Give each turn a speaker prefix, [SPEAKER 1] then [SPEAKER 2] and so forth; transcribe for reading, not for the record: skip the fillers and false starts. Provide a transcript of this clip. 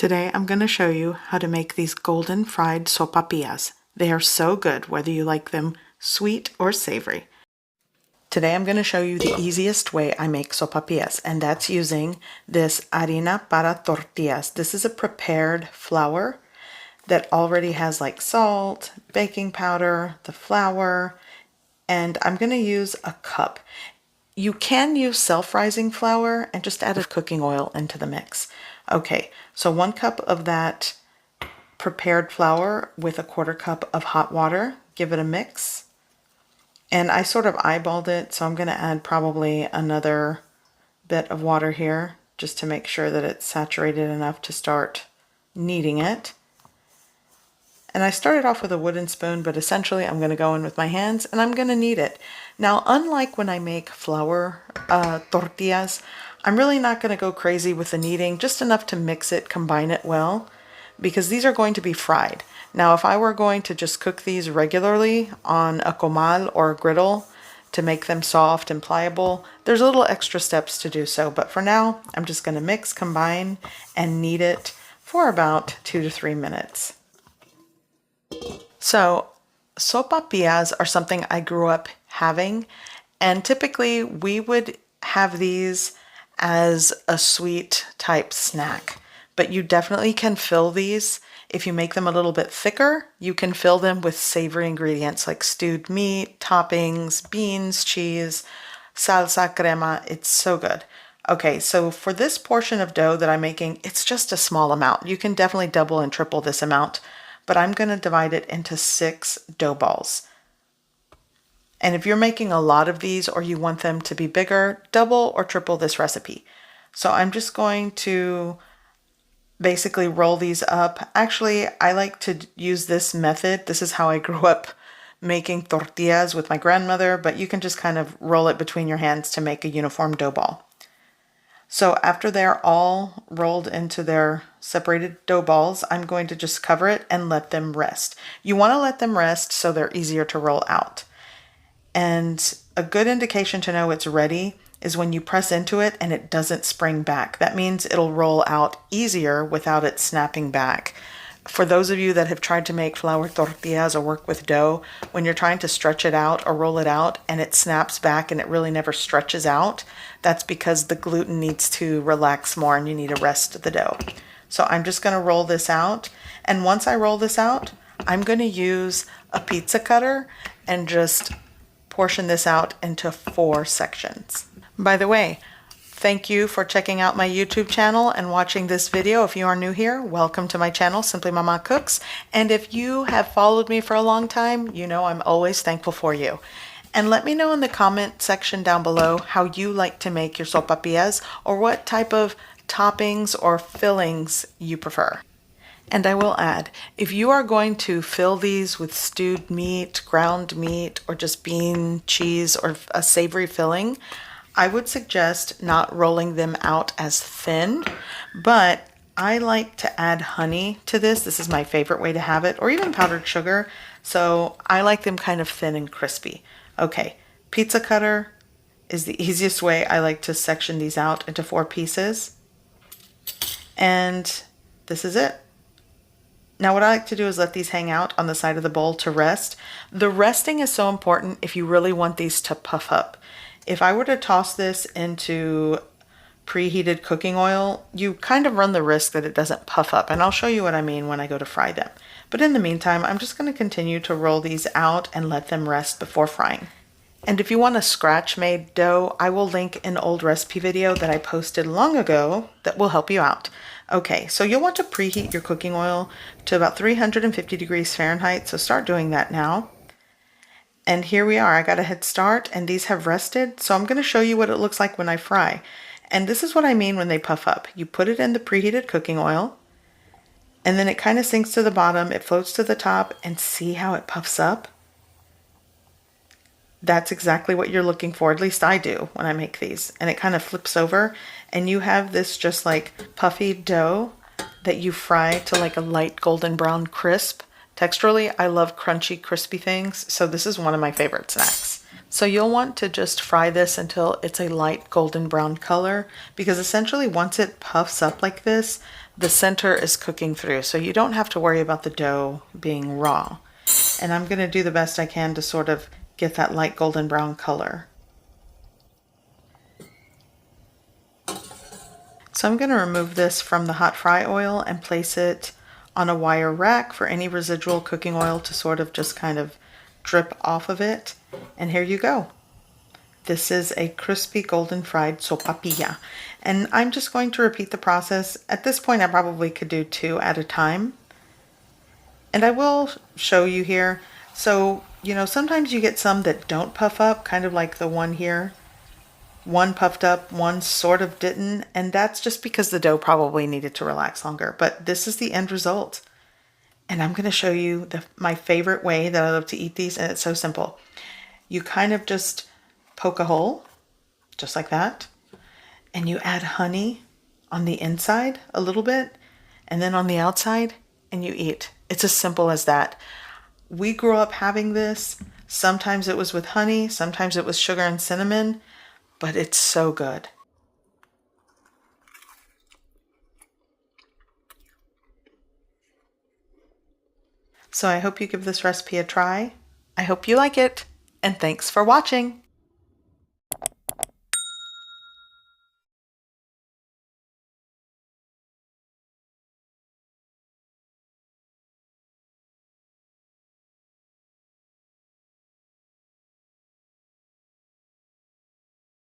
[SPEAKER 1] Today I'm going to show you how to make these golden fried sopapillas. They are so good whether you like them sweet or savory. Today I'm going to show you the easiest way I make sopapillas, and that's using this harina para tortillas. This is a prepared flour that already has like salt, baking powder, the flour, and I'm going to use a cup. You can use self-rising flour and just add a cooking oil into the mix. Okay, so 1 cup of that prepared flour with a 1/4 cup of hot water. Give it a mix. And I sort of eyeballed it, so I'm going to add probably another bit of water here just to make sure that it's saturated enough to start kneading it. And I started off with a wooden spoon, but essentially I'm going to go in with my hands and I'm going to knead it. Now, unlike when I make flour tortillas, I'm really not going to go crazy with the kneading, just enough to mix it, combine it well, because these are going to be fried. Now, if I were going to just cook these regularly on a comal or a griddle to make them soft and pliable, there's a little extra steps to do so. But for now, I'm just going to mix, combine, and knead it for about 2 to 3 minutes. So, sopapillas are something I grew up having, and typically we would have these as a sweet type snack. But you definitely can fill these. If you make them a little bit thicker, you can fill them with savory ingredients like stewed meat, toppings, beans, cheese, salsa, crema. It's so good. Okay, so for this portion of dough that I'm making, it's just a small amount. You can definitely double and triple this amount, but I'm going to divide it into 6 dough balls. And if you're making a lot of these or you want them to be bigger, double or triple this recipe. So I'm just going to basically roll these up. Actually, I like to use this method. This is how I grew up making tortillas with my grandmother, but you can just kind of roll it between your hands to make a uniform dough ball. So after they're all rolled into their separated dough balls, I'm going to just cover it and let them rest. You want to let them rest so they're easier to roll out. And a good indication to know it's ready is when you press into it and it doesn't spring back. That means it'll roll out easier without it snapping back. For those of you that have tried to make flour tortillas or work with dough, when you're trying to stretch it out or roll it out and it snaps back and it really never stretches out, that's because the gluten needs to relax more and you need to rest the dough. So I'm just going to roll this out. And once I roll this out, I'm going to use a pizza cutter and just portion this out into 4 sections. By the way, thank you for checking out my YouTube channel and watching this video. If you are new here, welcome to my channel, Simply Mama Cooks. And if you have followed me for a long time, you know I'm always thankful for you. And let me know in the comment section down below how you like to make your sopapillas or what type of toppings or fillings you prefer. And I will add, if you are going to fill these with stewed meat, ground meat, or just bean, cheese, or a savory filling, I would suggest not rolling them out as thin, but I like to add honey to this. This is my favorite way to have it, or even powdered sugar. So I like them kind of thin and crispy. Okay, pizza cutter is the easiest way I like to section these out into 4 pieces. And this is it. Now what I like to do is let these hang out on the side of the bowl to rest. The resting is so important if you really want these to puff up. If I were to toss this into preheated cooking oil, you kind of run the risk that it doesn't puff up, and I'll show you what I mean when I go to fry them. But in the meantime, I'm just going to continue to roll these out and let them rest before frying. And if you want a scratch-made dough, I will link an old recipe video that I posted long ago that will help you out. Okay, so you'll want to preheat your cooking oil to about 350 degrees Fahrenheit, so start doing that now. And here we are. I got a head start and these have rested, so I'm going to show you what it looks like when I fry. And this is what I mean when they puff up. You put it in the preheated cooking oil, and then it kind of sinks to the bottom, it floats to the top, and see how it puffs up? That's exactly what you're looking for, at least I do when I make these. And it kind of flips over, and you have this just like puffy dough that you fry to like a light golden brown crisp. Texturally, I love crunchy, crispy things, so this is one of my favorite snacks. So you'll want to just fry this until it's a light golden brown color, because essentially once it puffs up like this, the center is cooking through, so you don't have to worry about the dough being raw. And I'm going to do the best I can to sort of get that light golden brown color. So I'm going to remove this from the hot fry oil and place it on a wire rack for any residual cooking oil to sort of just kind of drip off of it. And here you go. This is a crispy golden fried sopapilla. And I'm just going to repeat the process. At this point I probably could do 2 at a time. And I will show you here. So, you know, sometimes you get some that don't puff up, kind of like the one here. One puffed up, one sort of didn't, and that's just because the dough probably needed to relax longer. But this is the end result. And I'm going to show you my favorite way that I love to eat these, and it's so simple. You kind of just poke a hole, just like that, and you add honey on the inside a little bit, and then on the outside, and you eat. It's as simple as that. We grew up having this. Sometimes it was with honey, sometimes it was sugar and cinnamon, but it's so good. So I hope you give this recipe a try. I hope you like it, and thanks for watching.